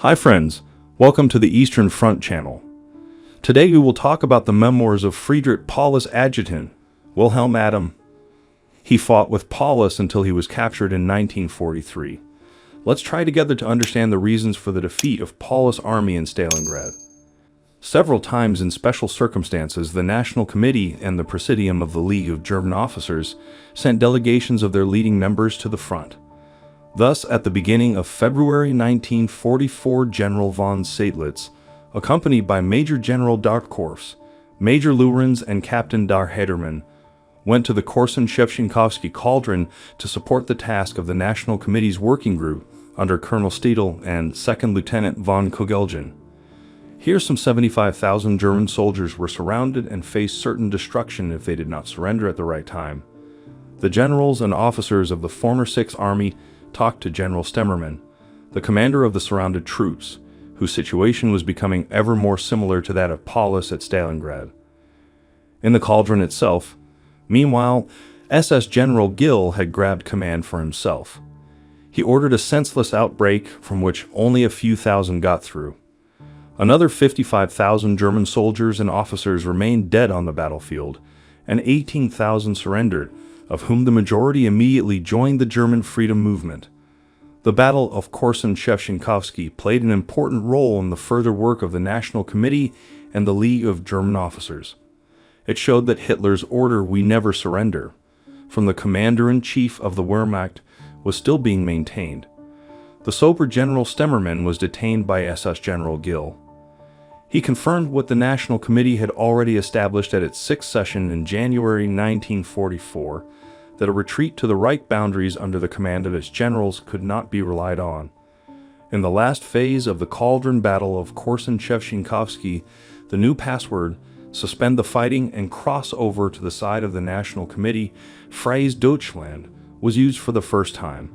Hi friends, welcome to the Eastern Front channel. Today we will talk about the memoirs of Friedrich Paulus adjutant, Wilhelm. He fought with Paulus until he was captured in 1943. Let's try together to understand the reasons for the defeat of Paulus' army in Stalingrad. Several times in special circumstances, the National Committee and the Presidium of the League of German Officers sent delegations of their leading members to the front. Thus, at the beginning of February 1944, General von Seydlitz, accompanied by Major General Darkkorps, Major Lewrens, and Captain der Hedermann, went to the Korsun-Shevchenkovsky cauldron to support the task of the National Committee's working group under Colonel Steidl and 2nd Lieutenant von Kugelgen. Here some 75,000 German soldiers were surrounded and faced certain destruction if they did not surrender at the right time. The generals and officers of the former Sixth Army talked to General Stemmermann, the commander of the surrounded troops, whose situation was becoming ever more similar to that of Paulus at Stalingrad. In the cauldron itself, meanwhile, SS General Gill had grabbed command for himself. He ordered a senseless outbreak from which only a few thousand got through. Another 55,000 German soldiers and officers remained dead on the battlefield, and 18,000 surrendered, of whom the majority immediately joined the German freedom movement. The Battle of Korsun-Shevchenkovsky played an important role in the further work of the National Committee and the League of German Officers. It showed that Hitler's order, "We never surrender," from the commander-in-chief of the Wehrmacht, was still being maintained. The sober General Stemmermann was detained by SS General Gill. He confirmed what the National Committee had already established at its sixth session in January 1944, that a retreat to the Reich boundaries under the command of its generals could not be relied on. In the last phase of the cauldron battle of Korsun-Shevchenkovsky, the new password, "Suspend the fighting and cross over to the side of the National Committee," phrase Deutschland, was used for the first time.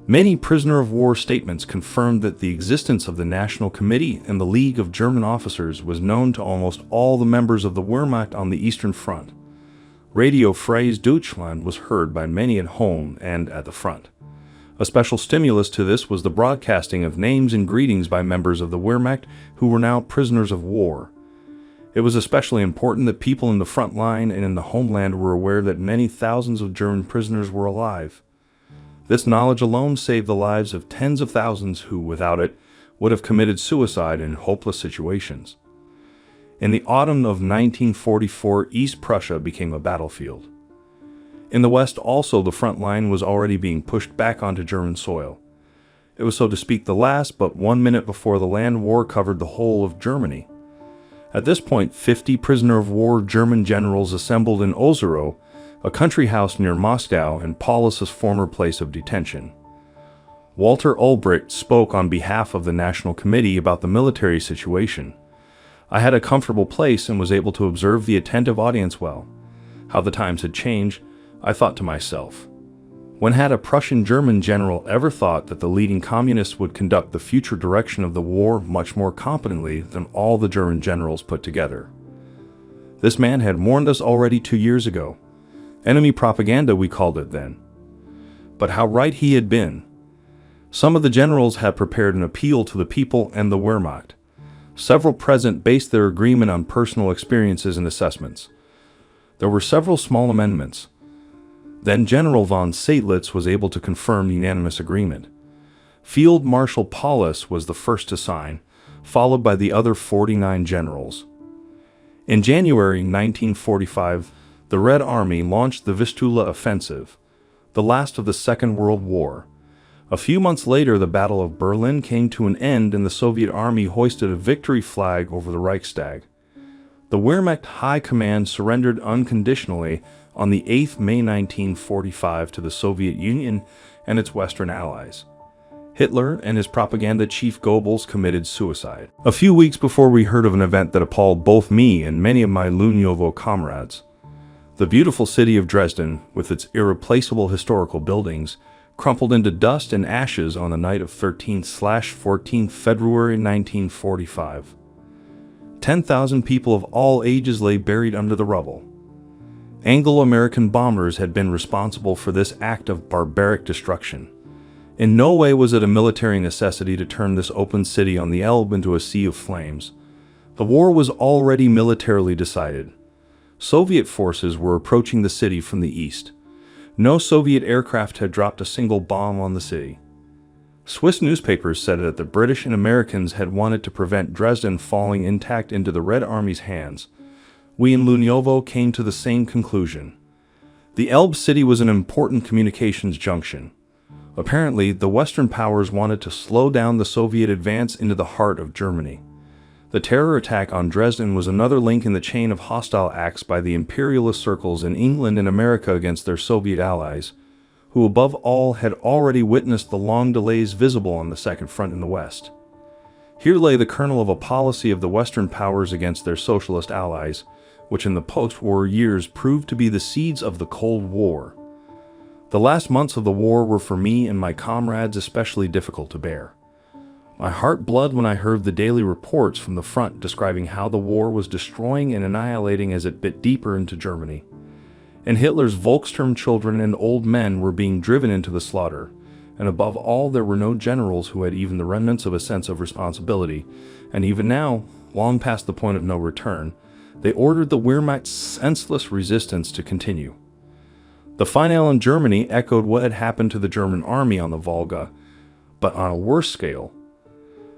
Many prisoner-of-war statements confirmed that the existence of the National Committee and the League of German Officers was known to almost all the members of the Wehrmacht on the Eastern Front. Radio phrase Deutschland was heard by many at home and at the front. A special stimulus to this was the broadcasting of names and greetings by members of the Wehrmacht who were now prisoners of war. It was especially important that people in the front line and in the homeland were aware that many thousands of German prisoners were alive. This knowledge alone saved the lives of tens of thousands who, without it, would have committed suicide in hopeless situations. In the autumn of 1944, East Prussia became a battlefield. In the west also, the front line was already being pushed back onto German soil. It was, so to speak, the last but 1 minute before the land war covered the whole of Germany. At this point, 50 prisoner-of-war German generals assembled in Ozero, a country house near Moscow and Paulus's former place of detention. Walter Ulbricht spoke on behalf of the National Committee about the military situation. "I had a comfortable place and was able to observe the attentive audience well. How the times had changed, I thought to myself. When had a Prussian German general ever thought that the leading communists would conduct the future direction of the war much more competently than all the German generals put together? This man had warned us already 2 years ago. Enemy propaganda, we called it then. But how right he had been. Some of the generals had prepared an appeal to the people and the Wehrmacht. Several present based their agreement on personal experiences and assessments. There were several small amendments. Then General von Seydlitz was able to confirm unanimous agreement. Field Marshal Paulus was the first to sign, followed by the other 49 generals. In January 1945, the Red Army launched the Vistula Offensive, the last of the Second World War. A few months later, the Battle of Berlin came to an end and the Soviet Army hoisted a victory flag over the Reichstag. The Wehrmacht High Command surrendered unconditionally on the 8th May 1945 to the Soviet Union and its Western allies. Hitler and his propaganda chief Goebbels committed suicide. A few weeks before, we heard of an event that appalled both me and many of my Lunyovo comrades. The beautiful city of Dresden, with its irreplaceable historical buildings, crumpled into dust and ashes on the night of 13/14 February 1945. 10,000 people of all ages lay buried under the rubble. Anglo-American bombers had been responsible for this act of barbaric destruction. In no way was it a military necessity to turn this open city on the Elbe into a sea of flames. The war was already militarily decided. Soviet forces were approaching the city from the east. No Soviet aircraft had dropped a single bomb on the city. Swiss newspapers said that the British and Americans had wanted to prevent Dresden falling intact into the Red Army's hands. We in Lunyovo came to the same conclusion. The Elbe city was an important communications junction. Apparently, the Western powers wanted to slow down the Soviet advance into the heart of Germany. The terror attack on Dresden was another link in the chain of hostile acts by the imperialist circles in England and America against their Soviet allies, who above all had already witnessed the long delays visible on the Second Front in the West. Here lay the kernel of a policy of the Western powers against their socialist allies, which in the post-war years proved to be the seeds of the Cold War. The last months of the war were for me and my comrades especially difficult to bear. My heart bled when I heard the daily reports from the front describing how the war was destroying and annihilating as it bit deeper into Germany. And Hitler's Volkssturm children and old men were being driven into the slaughter, and above all there were no generals who had even the remnants of a sense of responsibility, and even now, long past the point of no return, they ordered the Wehrmacht's senseless resistance to continue. The finale in Germany echoed what had happened to the German army on the Volga, but on a worse scale.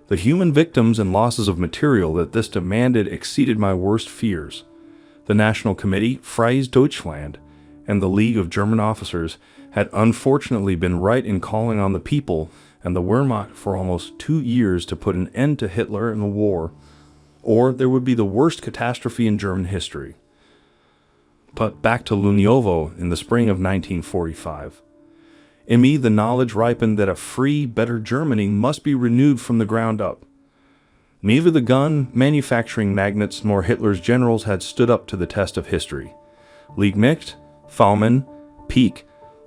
The human victims and losses of material that this demanded exceeded my worst fears. The National Committee, Freies Deutschland, and the League of German Officers had unfortunately been right in calling on the people and the Wehrmacht for almost 2 years to put an end to Hitler and the war, or there would be the worst catastrophe in German history. But back to Lunyovo in the spring of 1945. In me, the knowledge ripened that a free, better Germany must be renewed from the ground up. Neither the gun manufacturing magnates nor Hitler's generals had stood up to the test of history. Liebknecht, Thälmann, Pieck,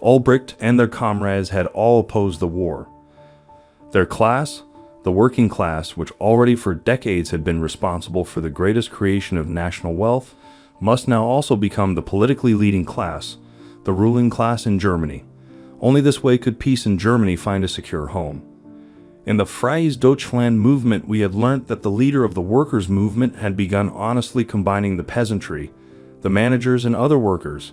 Ulbricht, and their comrades had all opposed the war. Their class, the working class, which already for decades had been responsible for the greatest creation of national wealth, must now also become the politically leading class, the ruling class in Germany. Only this way could peace in Germany find a secure home. In the Freies Deutschland movement, we had learnt that the leader of the workers' movement had begun honestly combining the peasantry, the managers, and other workers.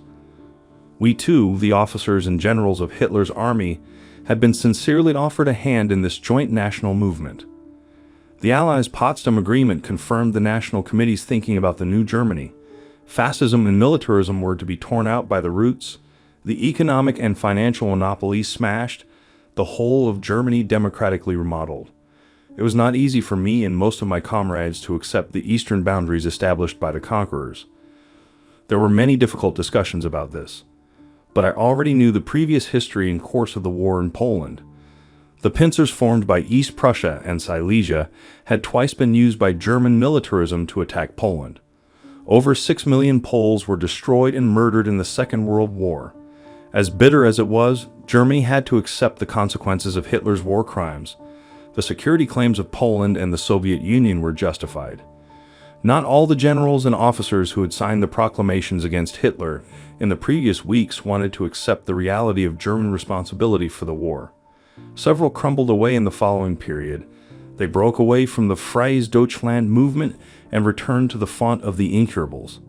We too, the officers and generals of Hitler's army, had been sincerely offered a hand in this joint national movement. The Allies' Potsdam Agreement confirmed the National Committee's thinking about the new Germany. Fascism and militarism were to be torn out by the roots, the economic and financial monopolies smashed, the whole of Germany democratically remodeled. It was not easy for me and most of my comrades to accept the eastern boundaries established by the conquerors. There were many difficult discussions about this, but I already knew the previous history and course of the war in Poland. The pincers formed by East Prussia and Silesia had twice been used by German militarism to attack Poland. Over 6 million Poles were destroyed and murdered in the Second World War. As bitter as it was, Germany had to accept the consequences of Hitler's war crimes. The security claims of Poland and the Soviet Union were justified. Not all the generals and officers who had signed the proclamations against Hitler in the previous weeks wanted to accept the reality of German responsibility for the war. Several crumbled away in the following period. They broke away from the Freies Deutschland movement and returned to the font of the incurables.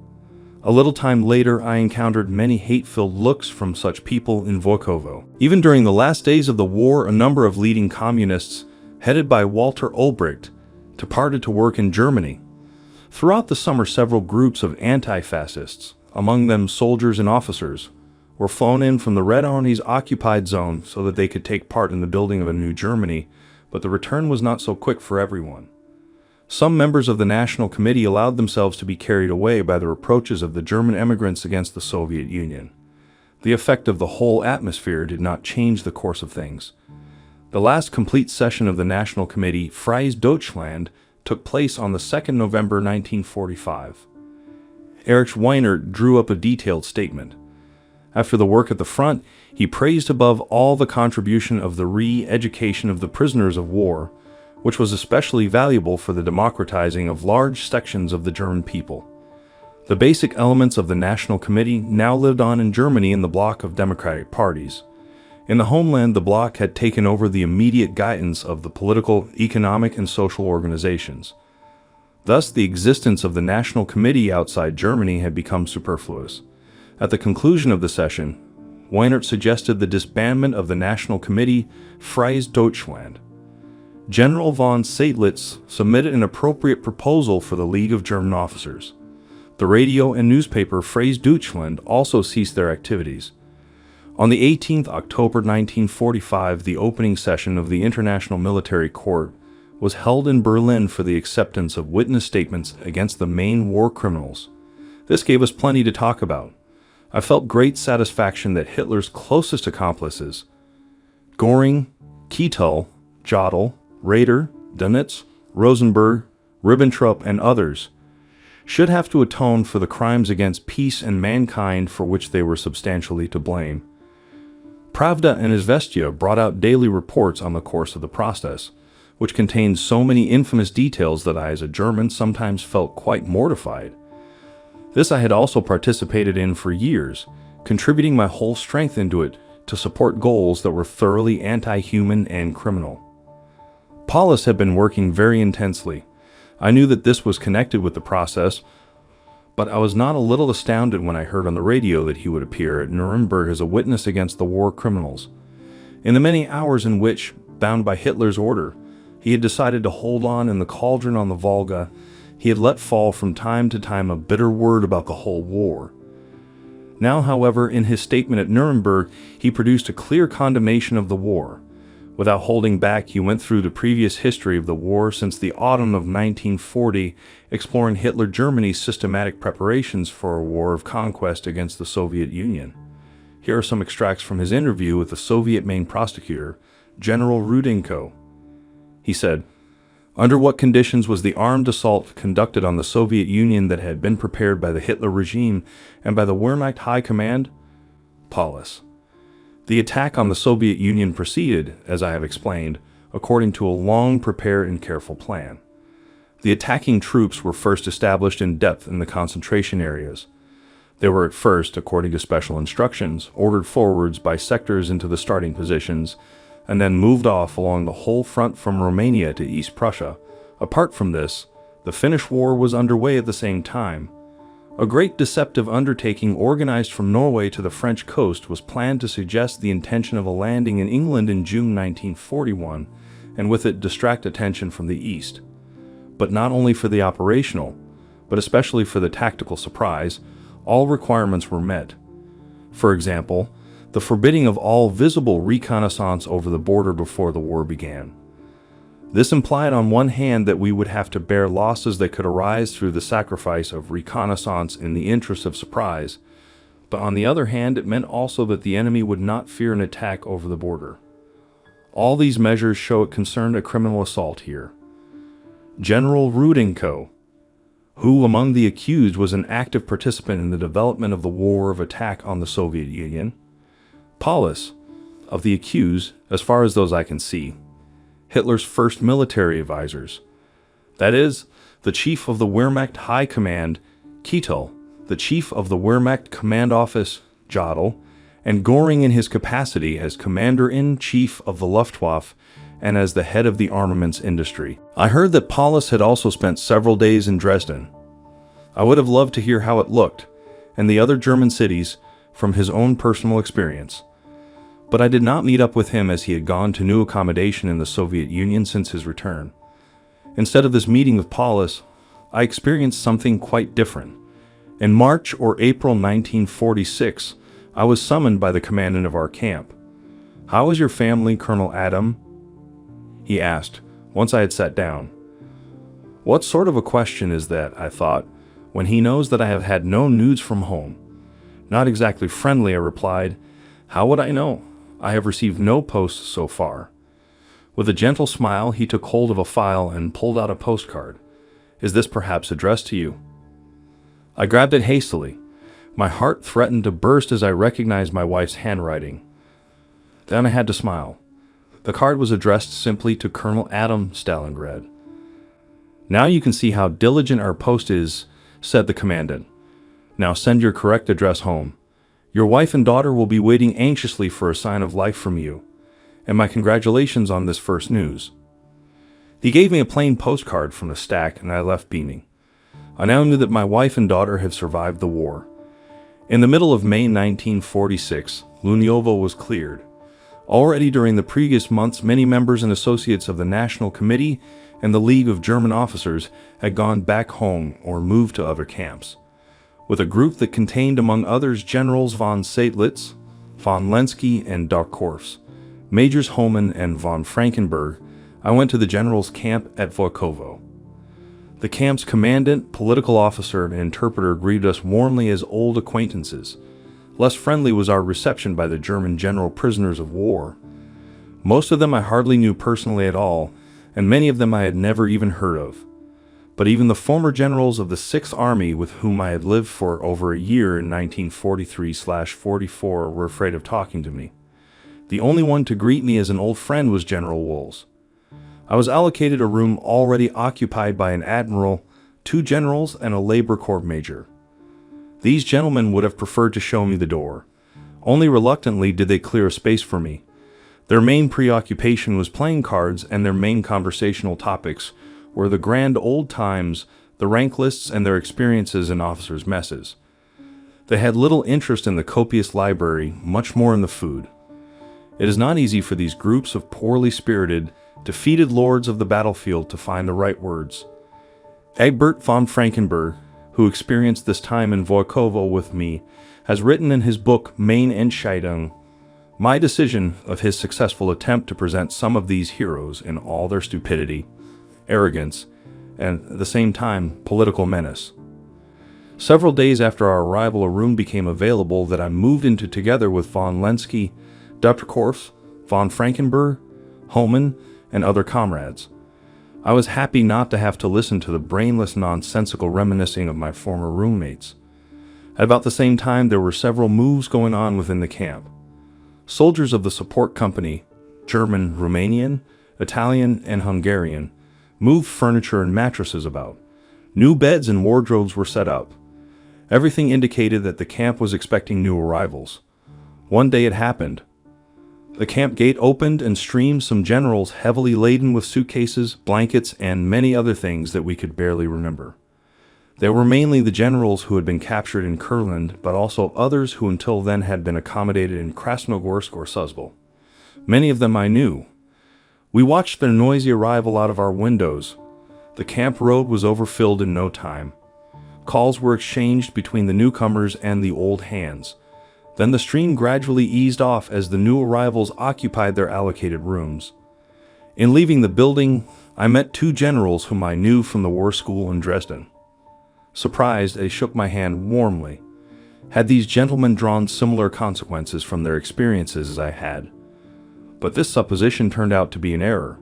A little time later, I encountered many hate-filled looks from such people in Volkovo. Even during the last days of the war, a number of leading communists, headed by Walter Ulbricht, departed to work in Germany. Throughout the summer, several groups of anti-fascists, among them soldiers and officers, were flown in from the Red Army's occupied zone so that they could take part in the building of a new Germany, but the return was not so quick for everyone. Some members of the National Committee allowed themselves to be carried away by the reproaches of the German emigrants against the Soviet Union. The effect of the whole atmosphere did not change the course of things. The last complete session of the National Committee, Freies Deutschland, took place on the 2nd November 1945. Erich Weinert drew up a detailed statement. After the work at the front, he praised above all the contribution of the re-education of the prisoners of war, which was especially valuable for the democratizing of large sections of the German people. The basic elements of the National Committee now lived on in Germany in the bloc of democratic parties. In the homeland, the bloc had taken over the immediate guidance of the political, economic, and social organizations. Thus, the existence of the National Committee outside Germany had become superfluous. At the conclusion of the session, Weinert suggested the disbandment of the National Committee, Freies Deutschland. General von Seydlitz submitted an appropriate proposal for the League of German Officers. The radio and newspaper Freies Deutschland also ceased their activities. On the 18th October 1945, the opening session of the International Military Court was held in Berlin for the acceptance of witness statements against the main war criminals. This gave us plenty to talk about. I felt great satisfaction that Hitler's closest accomplices, Göring, Keitel, Jodl, Raeder, Dönitz, Rosenberg, Ribbentrop, and others, should have to atone for the crimes against peace and mankind for which they were substantially to blame. Pravda and Izvestia brought out daily reports on the course of the process, which contained so many infamous details that I, as a German, sometimes felt quite mortified. This I had also participated in for years, contributing my whole strength into it to support goals that were thoroughly anti-human and criminal. Paulus had been working very intensely. I knew that this was connected with the process, but I was not a little astounded when I heard on the radio that he would appear at Nuremberg as a witness against the war criminals. In the many hours in which, bound by Hitler's order, he had decided to hold on in the cauldron on the Volga, he had let fall from time to time a bitter word about the whole war. Now, however, in his statement at Nuremberg, he produced a clear condemnation of the war. Without holding back, he went through the previous history of the war since the autumn of 1940, exploring Hitler Germany's systematic preparations for a war of conquest against the Soviet Union. Here are some extracts from his interview with the Soviet main prosecutor, General Rudenko. He said, "Under what conditions was the armed assault conducted on the Soviet Union that had been prepared by the Hitler regime and by the Wehrmacht High Command?" Paulus: "The attack on the Soviet Union proceeded, as I have explained, according to a long prepared and careful plan. The attacking troops were first established in depth in the concentration areas. They were at first, according to special instructions, ordered forwards by sectors into the starting positions, and then moved off along the whole front from Romania to East Prussia. Apart from this, the Finnish War was underway at the same time. A great deceptive undertaking organized from Norway to the French coast was planned to suggest the intention of a landing in England in June 1941, and with it distract attention from the east. But not only for the operational, but especially for the tactical surprise, all requirements were met. For example, the forbidding of all visible reconnaissance over the border before the war began. This implied on one hand that we would have to bear losses that could arise through the sacrifice of reconnaissance in the interest of surprise, but on the other hand it meant also that the enemy would not fear an attack over the border. All these measures show it concerned a criminal assault here. General Rudenko, who among the accused was an active participant in the development of the war of attack on the Soviet Union. Paulus, of the accused, as far as those I can see, Hitler's first military advisors. That is, the chief of the Wehrmacht High Command, Keitel, the chief of the Wehrmacht Command Office, Jodl, and Göring in his capacity as Commander-in-Chief of the Luftwaffe and as the head of the armaments industry. I heard that Paulus had also spent several days in Dresden. I would have loved to hear how it looked, and the other German cities, from his own personal experience. But I did not meet up with him as he had gone to new accommodation in the Soviet Union since his return. Instead of this meeting with Paulus, I experienced something quite different. In March or April 1946, I was summoned by the commandant of our camp. "How is your family, Colonel Adam?" he asked, once I had sat down. What sort of a question is that, I thought, when he knows that I have had no news from home? Not exactly friendly, I replied. How would I know? I have received no post so far. With a gentle smile, he took hold of a file and pulled out a postcard. Is this perhaps addressed to you? I grabbed it hastily. My heart threatened to burst as I recognized my wife's handwriting. Then I had to smile. The card was addressed simply to Colonel Adam Stalingrad. "Now you can see how diligent our post is," said the commandant. "Now send your correct address home. Your wife and daughter will be waiting anxiously for a sign of life from you, and my congratulations on this first news." He gave me a plain postcard from the stack, and I left beaming. I now knew that my wife and daughter had survived the war. In the middle of May 1946, Lunyovo was cleared. Already during the previous months, many members and associates of the National Committee and the League of German Officers had gone back home or moved to other camps. With a group that contained, among others, Generals von Seydlitz, von Lenski, and Darkorfs, Majors Hohmann and von Frankenberg, I went to the general's camp at Voikovo. The camp's commandant, political officer, and interpreter greeted us warmly as old acquaintances. Less friendly was our reception by the German general prisoners of war. Most of them I hardly knew personally at all, and many of them I had never even heard of. But even the former generals of the 6th Army with whom I had lived for over a year in 1943/44 were afraid of talking to me. The only one to greet me as an old friend was General Wolz. I was allocated a room already occupied by an admiral, 2 generals, and a labor corps major. These gentlemen would have preferred to show me the door. Only reluctantly did they clear a space for me. Their main preoccupation was playing cards, and their main conversational topics were the grand old times, the rank lists, and their experiences in officers' messes. They had little interest in the copious library, much more in the food. It is not easy for these groups of poorly spirited, defeated lords of the battlefield to find the right words. Egbert von Frankenberg, who experienced this time in Voikovo with me, has written in his book Meine Entscheidung, my decision, of his successful attempt to present some of these heroes in all their stupidity, arrogance, and at the same time political menace. Several days after our arrival, a room became available that I moved into together with von Lenski, Darkorfs, von Frankenberg, Hohmann, and other comrades. I was happy not to have to listen to the brainless, nonsensical reminiscing of my former roommates. At about the same time, there were several moves going on within the camp. Soldiers of the support company, German, Romanian, Italian, and Hungarian, moved furniture and mattresses about. New beds and wardrobes were set up. Everything indicated that the camp was expecting new arrivals. One day it happened. The camp gate opened and streamed some generals heavily laden with suitcases, blankets, and many other things that we could barely remember. They were mainly the generals who had been captured in Kurland, but also others who until then had been accommodated in Krasnogorsk or Suzbel. Many of them I knew. We watched their noisy arrival out of our windows. The camp road was overfilled in no time. Calls were exchanged between the newcomers and the old hands. Then the stream gradually eased off as the new arrivals occupied their allocated rooms. In leaving the building, I met 2 generals whom I knew from the war school in Dresden. Surprised, they shook my hand warmly. Had these gentlemen drawn similar consequences from their experiences as I had? But this supposition turned out to be an error.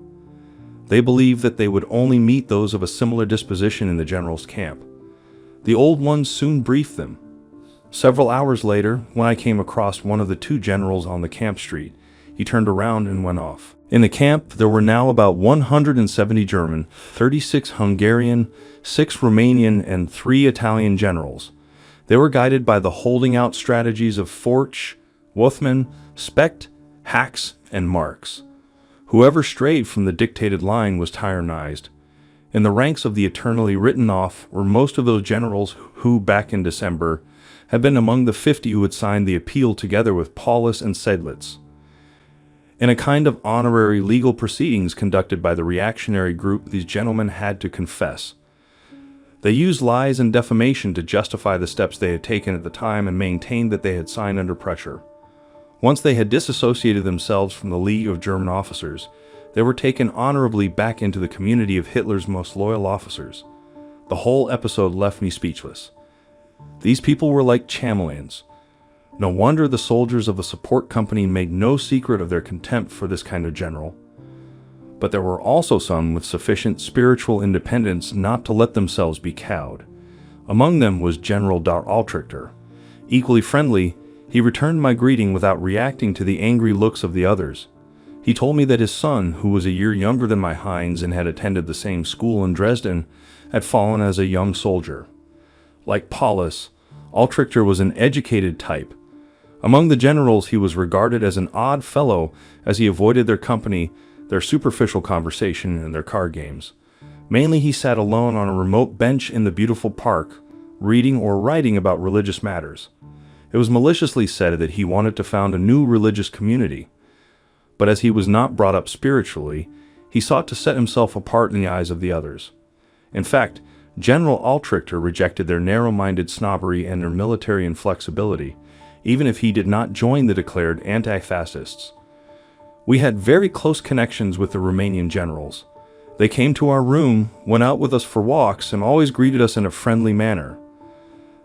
They believed that they would only meet those of a similar disposition in the general's camp. The old ones soon briefed them. Several hours later, when I came across one of the 2 generals on the camp street, he turned around and went off. In the camp, there were now about 170 German, 36 Hungarian, 6 Romanian, and 3 Italian generals. They were guided by the holding out strategies of Forch, Wuthmann, Specht, Hacks, and Marx. Whoever strayed from the dictated line was tyrannized. In the ranks of the eternally written off were most of those generals who, back in December, had been among the 50 who had signed the appeal together with Paulus and Seydlitz. In a kind of honorary legal proceedings conducted by the reactionary group, these gentlemen had to confess. They used lies and defamation to justify the steps they had taken at the time and maintained that they had signed under pressure. Once they had disassociated themselves from the League of German Officers, they were taken honorably back into the community of Hitler's most loyal officers. The whole episode left me speechless. These people were like chameleons. No wonder the soldiers of the support company made no secret of their contempt for this kind of general. But there were also some with sufficient spiritual independence not to let themselves be cowed. Among them was General der Altrichter. Equally friendly, he returned my greeting without reacting to the angry looks of the others. He told me that his son, who was a year younger than my Heinz and had attended the same school in Dresden, had fallen as a young soldier. Like Paulus, Altrichter was an educated type, Among the generals, he was regarded as an odd fellow as he avoided their company, their superficial conversation, and their card games. Mainly he sat alone on a remote bench in the beautiful park, reading or writing about religious matters. It was maliciously said that he wanted to found a new religious community. But as he was not brought up spiritually, he sought to set himself apart in the eyes of the others. In fact, General Altor rejected their narrow-minded snobbery and their military inflexibility, even if he did not join the declared anti-fascists. We had very close connections with the Romanian generals. They came to our room, went out with us for walks, and always greeted us in a friendly manner.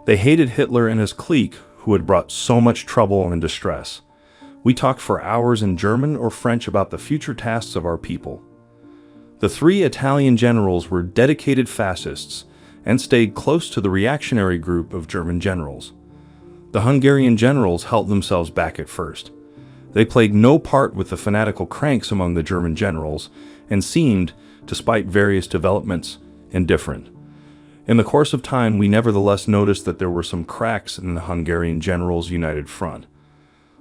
They hated Hitler and his clique, who had brought so much trouble and distress. We talked for hours in German or French about the future tasks of our people. The 3 Italian generals were dedicated fascists and stayed close to the reactionary group of German generals. The Hungarian generals held themselves back at first. They played no part with the fanatical cranks among the German generals and seemed, despite various developments, indifferent. In the course of time, we nevertheless noticed that there were some cracks in the Hungarian generals' united front.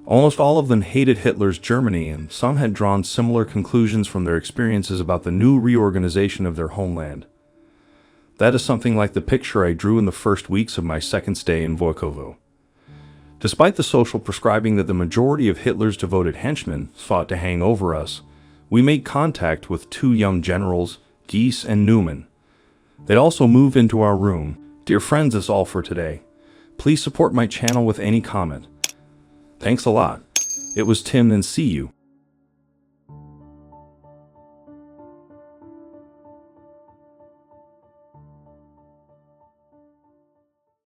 Almost all of them hated Hitler's Germany, and some had drawn similar conclusions from their experiences about the new reorganization of their homeland. That is something like the picture I drew in the first weeks of my second stay in Voikovo. Despite the social prescribing that the majority of Hitler's devoted henchmen sought to hang over us, we made contact with 2 young generals, Gies and Neumann. They'd also move into our room. Dear friends, that's all for today. Please support my channel with any comment. Thanks a lot. It was Tim, and see you.